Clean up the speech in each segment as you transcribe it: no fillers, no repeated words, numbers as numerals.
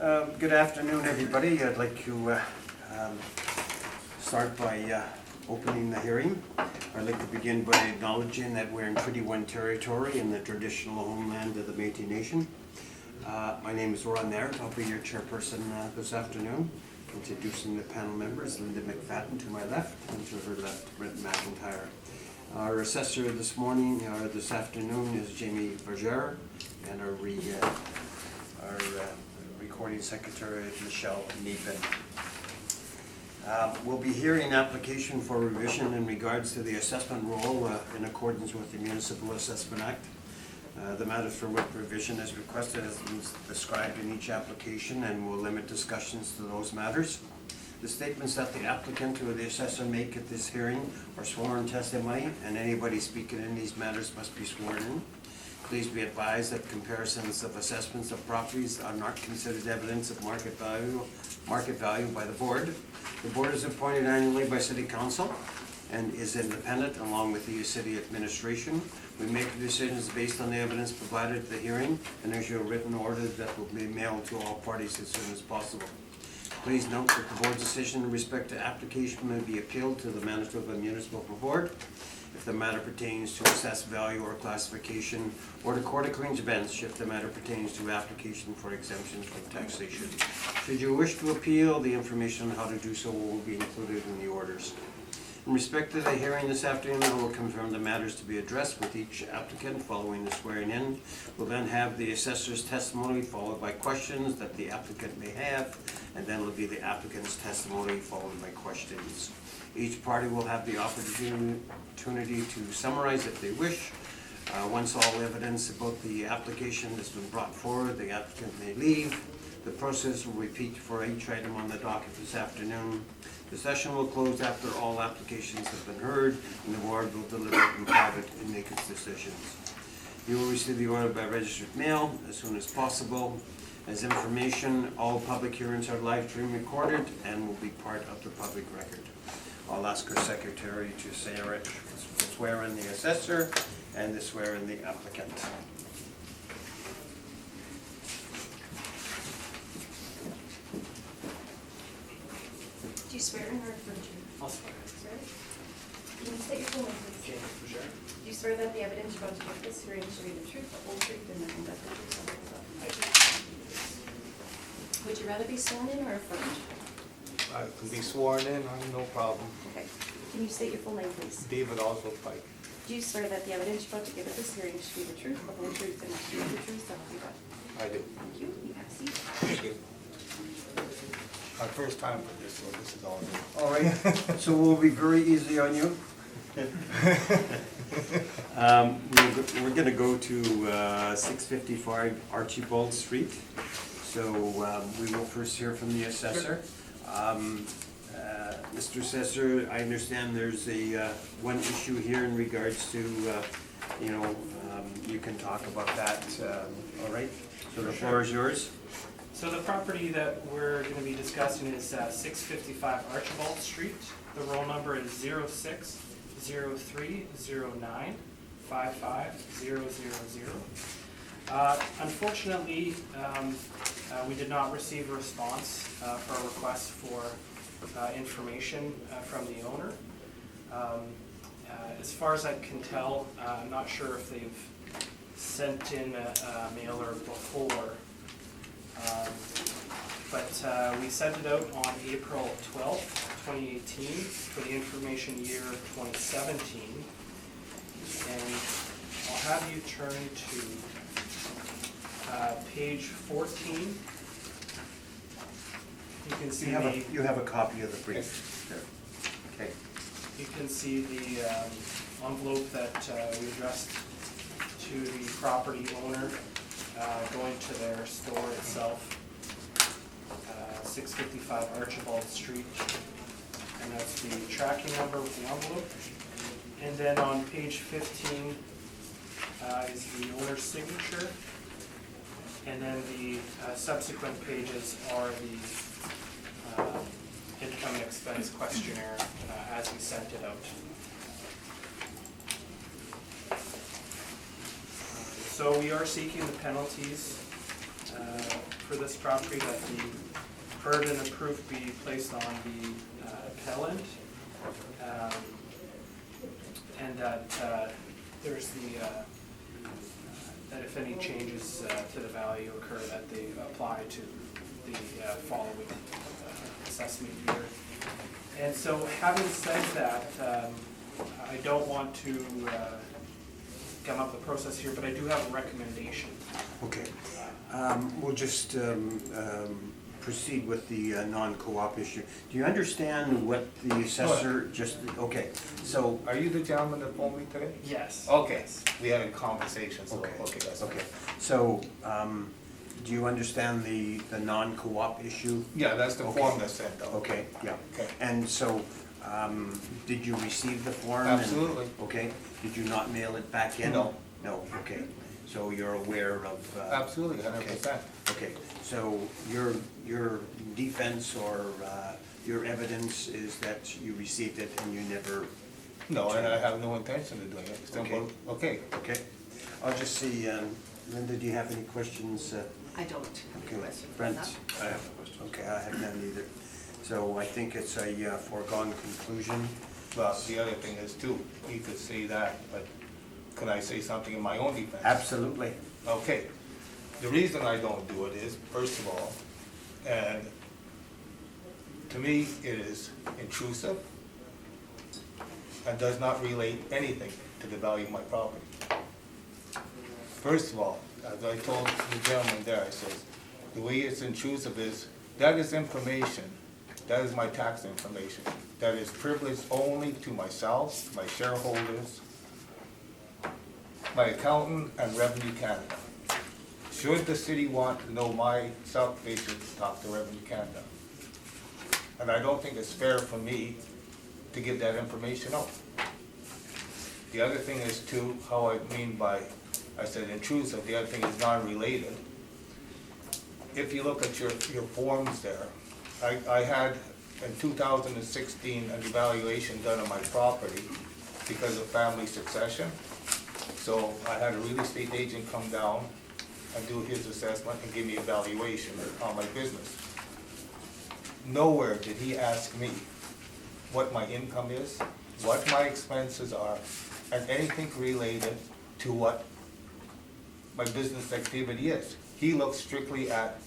Good afternoon, everybody. I'd like to start by opening the hearing. I'd like to begin by acknowledging that we're in Treaty 1 territory in the traditional homeland of the Métis Nation. My name is Ron Naird. I'll be your chairperson this afternoon. Introducing the panel members, Linda McFadden to my left, and to her left, Brent McIntyre. Our assessor this afternoon is Jamie Berger, and our recording secretary is Michelle Neepen. We'll be hearing an application for revision in regards to the assessment role in accordance with the Municipal Assessment Act. The matters for which revision is requested is described in each application, and will limit discussions to those matters. The statements that the applicant or the assessor make at this hearing are sworn testimony, and anybody speaking in these matters must be sworn in. Please be advised that comparisons of assessments of properties are not considered evidence of market value by the board. The board is appointed annually by City Council and is independent along with the city administration. We make decisions based on the evidence provided at the hearing and issue a written order that will be mailed to all parties as soon as possible. Please note that the board's decision in respect to application may be appealed to the manager of the municipal board if the matter pertains to assessed value or classification, or the Court of Queen's Bench if the matter pertains to application for exemptions from taxation. Should you wish to appeal, the information on how to do so will be included in the orders. In respect to the hearing this afternoon, I will confirm the matters to be addressed with each applicant following the swearing in. We'll then have the assessor's testimony followed by questions that the applicant may have, and then will be the applicant's testimony followed by questions. Each party will have the opportunity to summarize if they wish. Once all evidence about the application has been brought forward, the applicant may leave. The process will repeat for each item on the docket this afternoon. The session will close after all applications have been heard, and the board will deliberate in private and make its decisions. You will receive the order by registered mail as soon as possible. As information, all public hearings are live stream recorded and will be part of the public record. I'll ask our secretary to swear in the assessor and to swear in the applicant. Do you swear in or affirm to? I'll swear. Swear. Can you state your full name, please? James Berger. Do you swear that the evidence you're about to give this hearing shall be the truth, the whole truth, and nothing but the truth, so help you God? I do. Would you rather be sworn in or affirmed? I can be sworn in, no problem. Okay. Can you state your full name, please? David Oswald Pike. Do you swear that the evidence you're about to give at this hearing shall be the truth, the whole truth, and nothing but the truth, so help you God? I do. Thank you. You have a seat. Thank you. My first time for this, so this is all new. All right, so we'll be very easy on you. We're going to go to 655 Archibald Street. So we will first hear from the assessor. Mr. Assessor, I understand there's one issue here in regards to, you can talk about that. All right, so the floor is yours. So the property that we're going to be discussing is 655 Archibald Street. The roll number is 0603095500. Unfortunately, we did not receive a response for a request for information from the owner. As far as I can tell, I'm not sure if they've sent in a mailer before. But we sent it out on April 12th, 2018 for the information year 2017. And I'll have you turn to page 14. You can see You have a copy of the brief there. Okay. You can see the envelope that we addressed to the property owner going to their store itself, 655 Archibald Street, and that's the tracking number with the envelope. And then on page 15 is the owner's signature, and then the subsequent pages are the income and expense questionnaire as we sent it out. So we are seeking the penalties for this property, that the burden of proof be placed on the appellant, and that there's that if any changes to the value occur, that they apply to the following assessment year. And so, having said that, I don't want to gum up the process here, but I do have a recommendation. Okay. We'll just proceed with the non-co-op issue. Do you understand what the assessor just, okay, so, Are you the gentleman that phoned me today? Yes. Okay, we had a conversation, so, okay, that's okay. So, do you understand the non-co-op issue? Yeah, that's the Okay. form that's sent out. Okay, yeah. Okay. And so, did you receive the form? and- Absolutely. Okay. Did you not mail it back in? No. No, okay. So you're aware of? Absolutely, 100%. Okay, so your defense or your evidence is that you received it and you never? No, and I have no intention of doing it. Simple. Okay. Okay. I'll just see, Linda, do you have any questions? I don't have Okay, any questions. Brent? No? I have a question. Okay, I have none either. So I think it's a foregone conclusion. Well, the other thing is too, you could say that, but can I say something in my own defense? Absolutely. Okay. The reason I don't do it is, first of all, and to me, it is intrusive and does not relate anything to the value of my property. First of all, as I told the gentleman there, I says, the way it's intrusive is, that is information, that is my tax information, that is privileged only to myself, my shareholders, my accountant, and Revenue Canada. Should the city want to know myself, they should talk to Revenue Canada. And I don't think it's fair for me to give that information out. The other thing is too, how I mean by, I said intrusive, the other thing is non-related. If you look at your forms there, I had in 2016 an evaluation done on my property because of family succession. So I had a real estate agent come down and do his assessment and give me a valuation on my business. Nowhere did he ask me what my income is, what my expenses are, and anything related to what my business activity is. He looks strictly at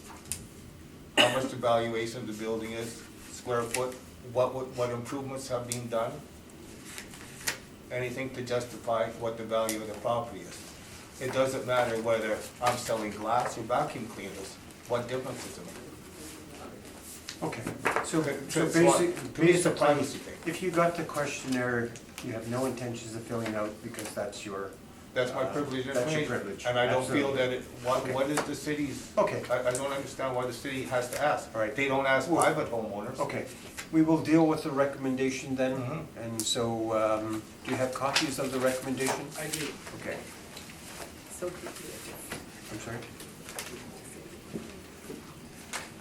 how much the valuation of the building is, square foot, what improvements have been done, anything to justify what the value of the property is. It doesn't matter whether I'm selling glass or vacuum cleaners, what difference does it make? Okay, so To me, it's a privacy thing. if you got the questionnaire, you have no intentions of filling out because that's your, That's my privilege That's your information. privilege. And I don't feel Absolutely. that what is the city's? Okay. I don't understand why the city has to ask. All right. They don't ask Well- private homeowners. okay. We will deal with the recommendation then. Mhm. And so, do you have copies of the recommendation? I do. Okay, So could you I'm sorry?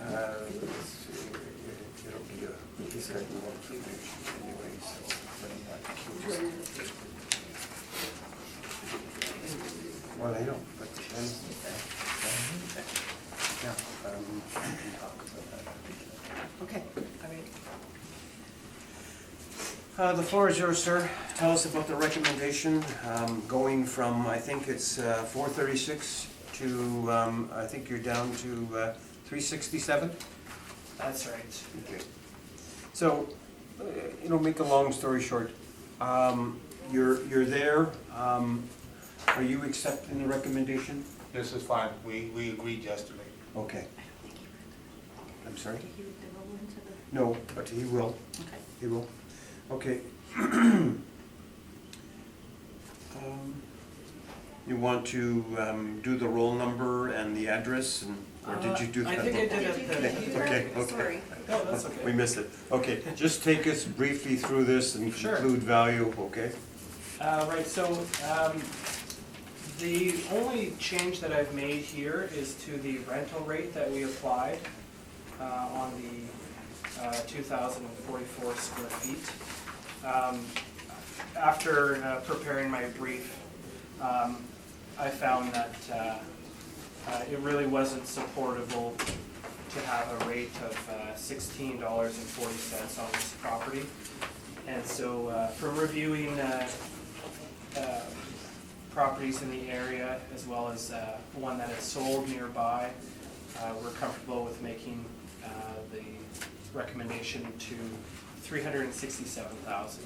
Let's see, it'll be he's got more information anyway, so. Well, I know, but then, yeah, we can talk about that. Okay, all right. The floor is yours, sir. Tell us about the recommendation, going from, I think it's 436 to, I think you're down to 367? That's right. Okay. So, make a long story short, you're there, are you accepting the recommendation? This is fine. We agreed yesterday. Okay. I'm sorry? Did you roll into the, No, but he will, okay. he will. Okay. You want to do the roll number and the address, and or did you do that? I think I did it. Did you Okay, do okay. Sorry. No, that's okay. We missed it. Okay, just take us briefly through this and Sure. conclude value, okay? Right, so the only change that I've made here is to the rental rate that we applied on the 2,044 square feet. After preparing my brief, I found that it really wasn't supportable to have a rate of $16.40 on this property. And so from reviewing properties in the area, as well as one that is sold nearby, we're comfortable with making the recommendation to $367,000.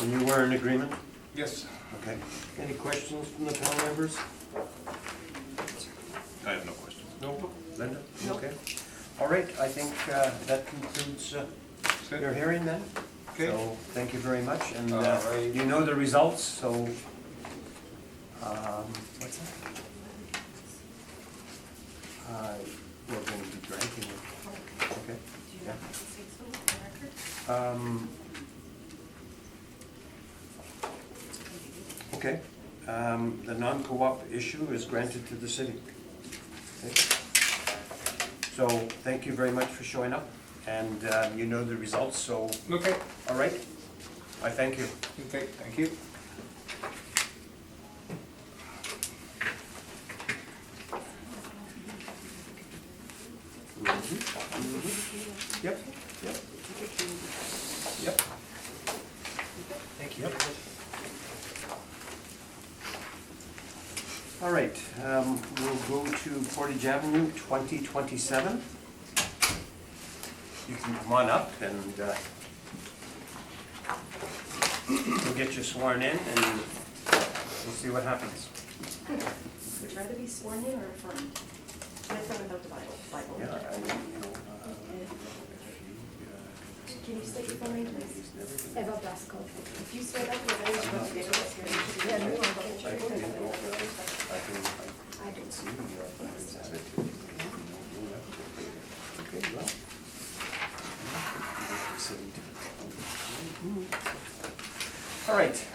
And you were in agreement? Yes. Okay. Any questions from the panel members? I have no questions. No. Linda? No. Okay. All right, I think that concludes your hearing then. Okay. So, thank you very much, and All right. you know the results, so, what's that? We're going to be drinking it. Okay. Do you Yeah. have to say so for the record? Okay. The non-co-op issue is granted to the city. Okay. So, thank you very much for showing up, and you know the results, so, Okay. all right? I thank you. Okay, thank you. Yep, yep. Yep. Thank you. Yep. All right, we'll go to Portage Avenue, 2027. You can come on up and we'll get you sworn in and we'll see what happens. Would you rather be sworn in or affirmed? With or without the Bible? Yeah, Can you state your full name, please? Eva Blasco. If you swear that you're ready to go to the hearing, Yeah, no, but I can I do. see your attitude. Okay, well. All right,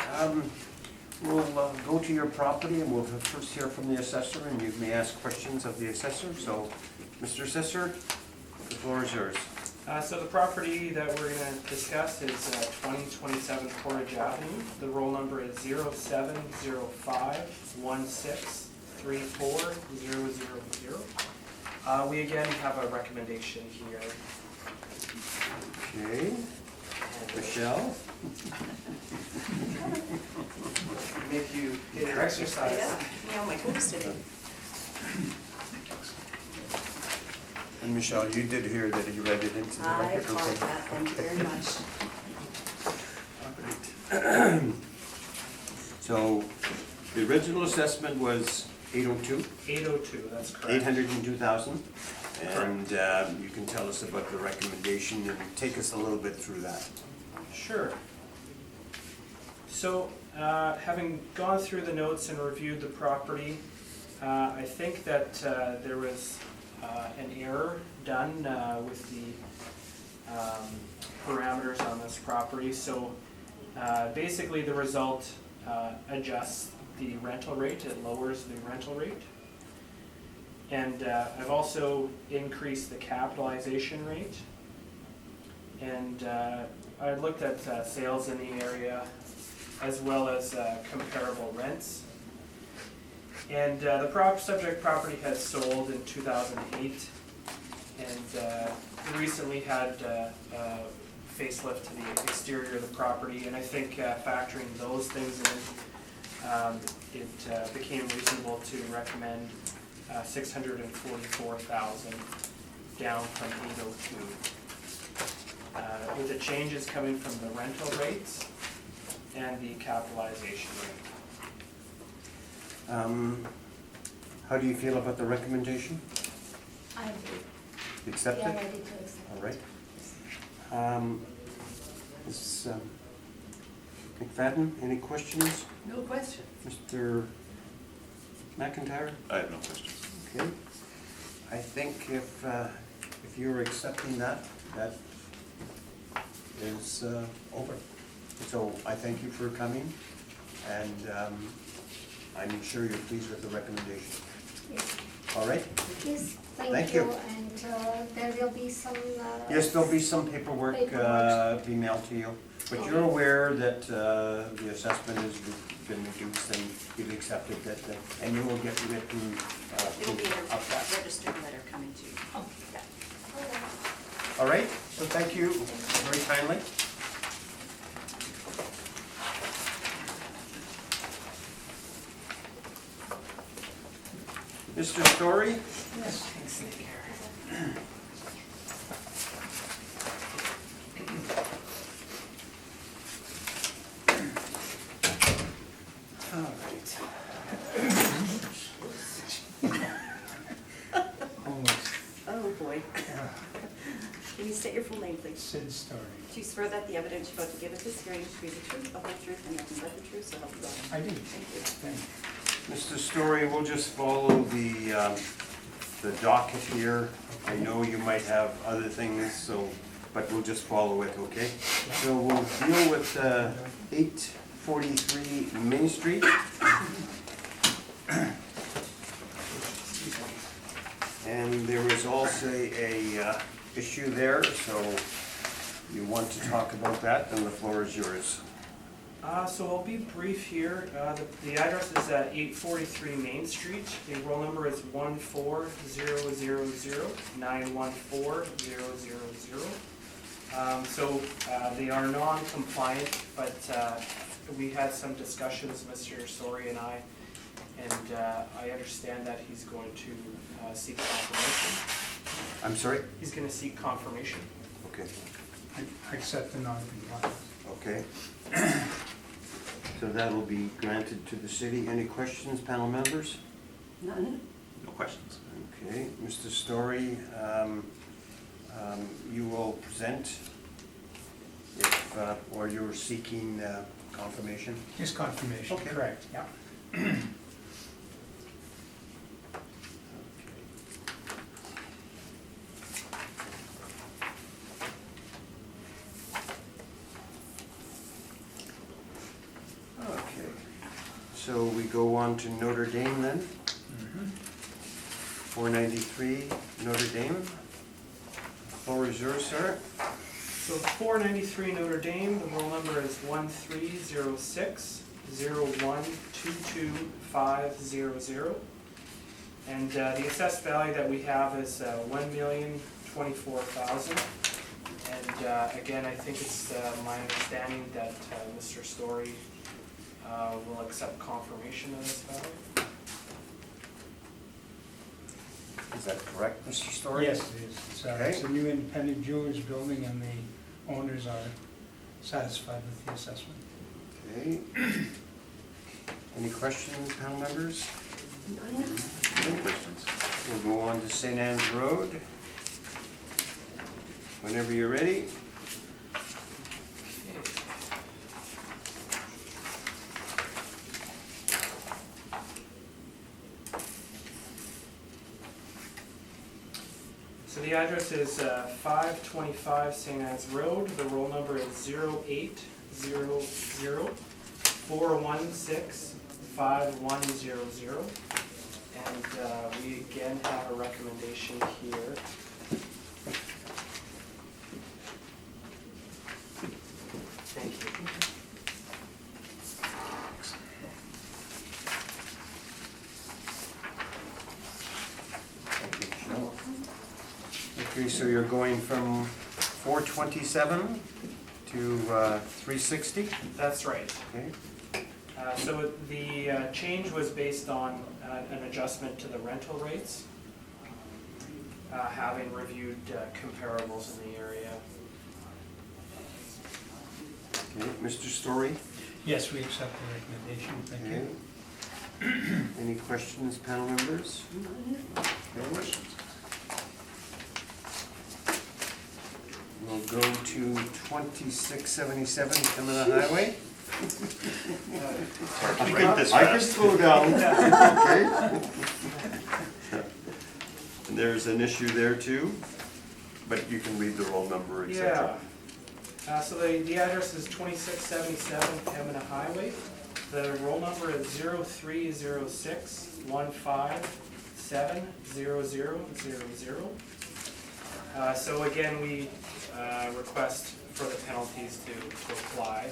we'll go to your property and we'll first hear from the assessor, and you may ask questions of the assessor. So, Mr. Assessor, the floor is yours. So the property that we're going to discuss is 2027 Portage Avenue. The roll number is 0705163400. We again have a recommendation here. Okay, Michelle? Make you get your exercise. Yeah, my hopes did. And Michelle, you did hear that you read it into the I record? caught Okay. that, thank you very much. All right. So, the original assessment was 802, 802, that's correct. 802,000. And you can tell us about the recommendation and take us a little bit through that. Sure. So, having gone through the notes and reviewed the property, I think that there was an error done with the parameters on this property. So, basically the result adjusts the rental rate, it lowers the rental rate. And I've also increased the capitalization rate. And I looked at sales in the area as well as comparable rents. And the subject property has sold in 2008 and recently had a facelift to the exterior of the property. And I think factoring those things in, it became reasonable to recommend $644,000 down from 802. With the changes coming from the rental rates and the capitalization rate. How do you feel about the recommendation? I agree. You accept Yeah, it? ready to accept. All right. Ms. McFadden, any questions? No question. Mr. McIntyre? I have no questions. Okay. I think if you're accepting that, that is over. So I thank you for coming, and I'm sure you're pleased with the recommendation. Yes. All right? Yes, Thank thank you. you, and there will be some. Yes, there'll be some paperwork Paperwork. be mailed to you. But you're aware that the assessment has been reduced and you've accepted that, and you will get written It'll be proof a of that. registered letter coming to you. Oh. Yeah. All right, so thank you very kindly. Mr. Story? Yes. Thanks, Nick. All right. Almost. Oh, boy. Can you state your full name, please? Sid Story. Do you swear that the evidence you're about to give at this hearing should be the truth, the whole truth, and nothing but the truth, so help you God? I do. Thank you. Thank you. Mr. Story, we'll just follow the docket here. I know you might have other things, so, but we'll just follow it, okay? So we'll deal with 843 Main Street. And there is also a issue there, so you want to talk about that, then the floor is yours. So I'll be brief here. The address is at 843 Main Street. The roll number is 14000914000. So they are non-compliant, but we had some discussions, Mr. Story and I understand that he's going to seek confirmation. I'm sorry? He's going to seek confirmation. Okay, I accept the non-compliance. okay. So that'll be granted to the city. Any questions, panel members? None? No questions. Okay, Mr. Story, you will present if, or you're seeking confirmation? Just confirmation, Okay. correct, yeah. Okay, so we go on to Notre Dame then, 493 Notre Dame. Floor is yours, sir. So 493 Notre Dame, the roll number is 1306012250. And the assessed value that we have is $1,024,000. And again, I think it's my understanding that Mr. Story will accept confirmation of this value. Is that correct, Mr. Story? Yes, it is. It's a new independent jewelers building and the owners are satisfied with the assessment. Okay. Any questions, panel members? None? No questions. We'll go on to St. Anne's Road. Whenever you're ready. So the address is 525 St. Anne's Road. The roll number is 0800-416-5100. And we again have a recommendation here. Thank you. Thank you, Michelle. Okay, so you're going from 427 to 360? That's right. Okay. So the change was based on an adjustment to the rental rates, having reviewed comparables in the area. Okay, Mr. Story? Yes, we accept the recommendation, thank Okay. you. Any questions, panel members? No questions. We'll go to 2677 Pembina Highway. I can slow down. Okay. And there's an issue there too, but you can read the roll number, et cetera. Yeah. So the address is 2677 Pembina Highway. The roll number is 0306157000. So again, we request for the penalties to apply.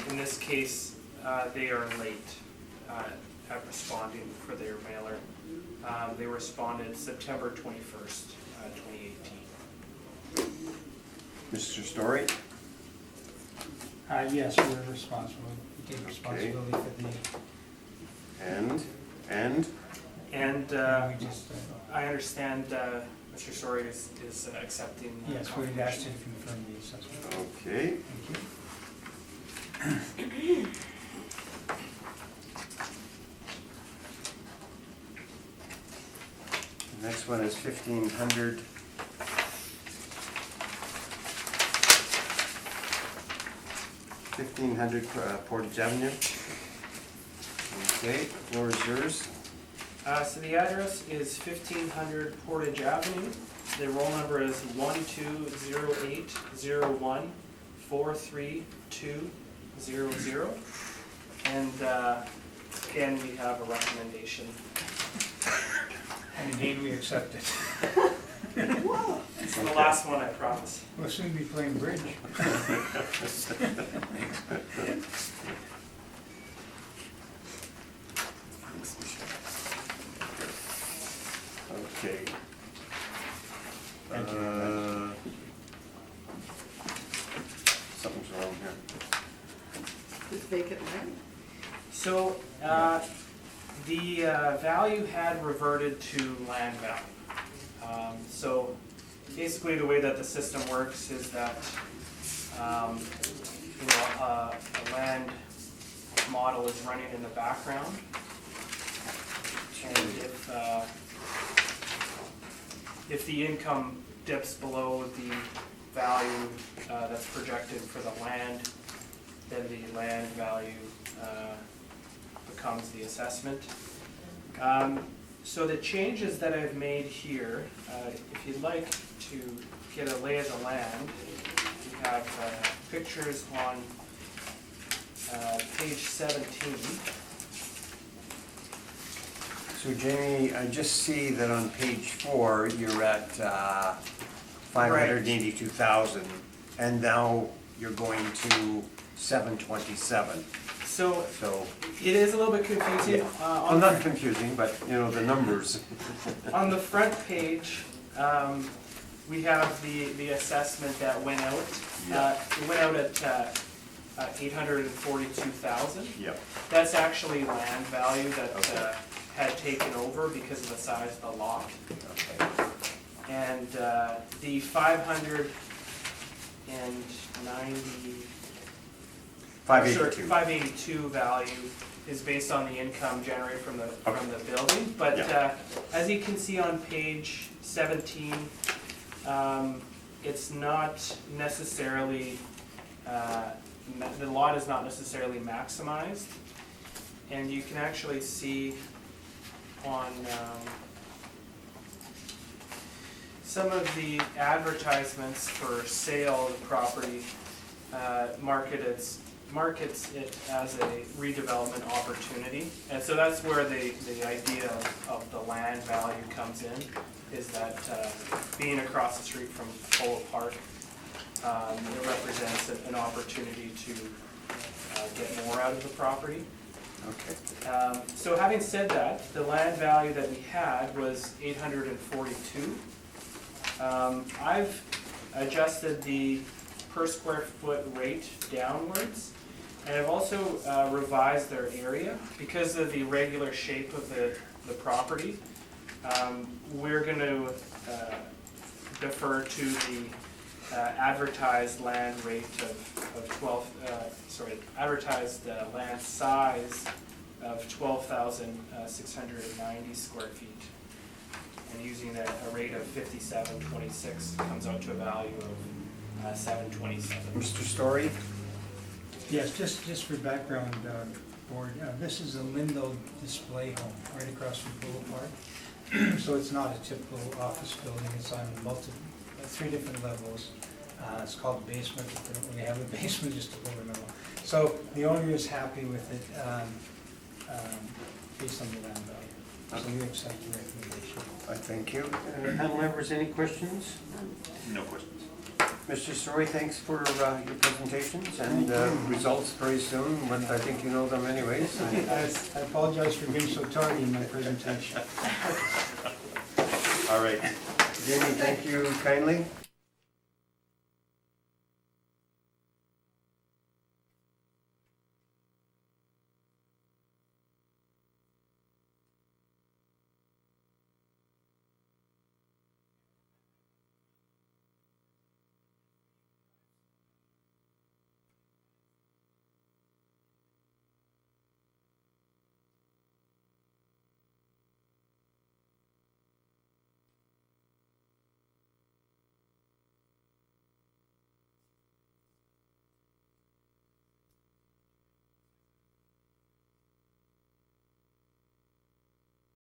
In this case, they are late at responding for their mailer. They responded September 21st, 2018. Mr. Story? Yes, we're responsible. We take responsibility for the, And? And we just, I understand Mr. Story is accepting. yes, we'd asked you to confirm the assessment. Okay. Thank you. The next one is 1500. Portage Avenue. Okay, floor is yours. So the address is 1500 Portage Avenue. The roll number is 120801432200. And again, we have a recommendation. And indeed, we accept it. It's the last one, I promise. We'll soon be playing bridge. Okay. Thank you. Something's wrong here. This vacant land? So the value had reverted to land value. So basically the way that the system works is that a land model is running in the background. And if the income dips below the value that's projected for the land, then the land value becomes the assessment. So the changes that I've made here, if you'd like to get a lay of the land, we have pictures on page 17. So Jamie, I just see that on page 4, you're at 582,000, and now you're going to 727. So So, it is a little bit confusing. well, not confusing, but you know, the numbers. On the front page, we have the assessment that went out. It went out at 842,000. Yep. That's actually land value that Okay. had taken over because of the size of the lot. Okay. And the 582 value is based on the income generated from the building. But Yeah. as you can see on page 17, it's not necessarily, the lot is not necessarily maximized. And you can actually see on some of the advertisements for sale of the property markets it as a redevelopment opportunity. And so that's where the idea of the land value comes in, is that being across the street from Polo Park, it represents an opportunity to get more out of the property. Okay. So having said that, the land value that we had was 842. I've adjusted the per square foot rate downwards, and I've also revised their area because of the irregular shape of the property. We're going to defer to the advertised land rate of advertised land size of 12,690 square feet. And using a rate of 57.26 comes out to a value of 727. Mr. Story? Yes, just for background, board, this is a Lindo display home right across from Polo Park. So it's not a typical office building, it's on 3 different levels. It's called the basement, they don't really have a basement, just a lower level. So the owner is happy with it based on the land value. So you accept the recommendation. I thank you. Panel members, any questions? No questions. Mr. Story, thanks for your presentations and results very soon, but I think you know them anyways. I apologize for being so tardy in my presentation. All right. Jamie, thank you kindly.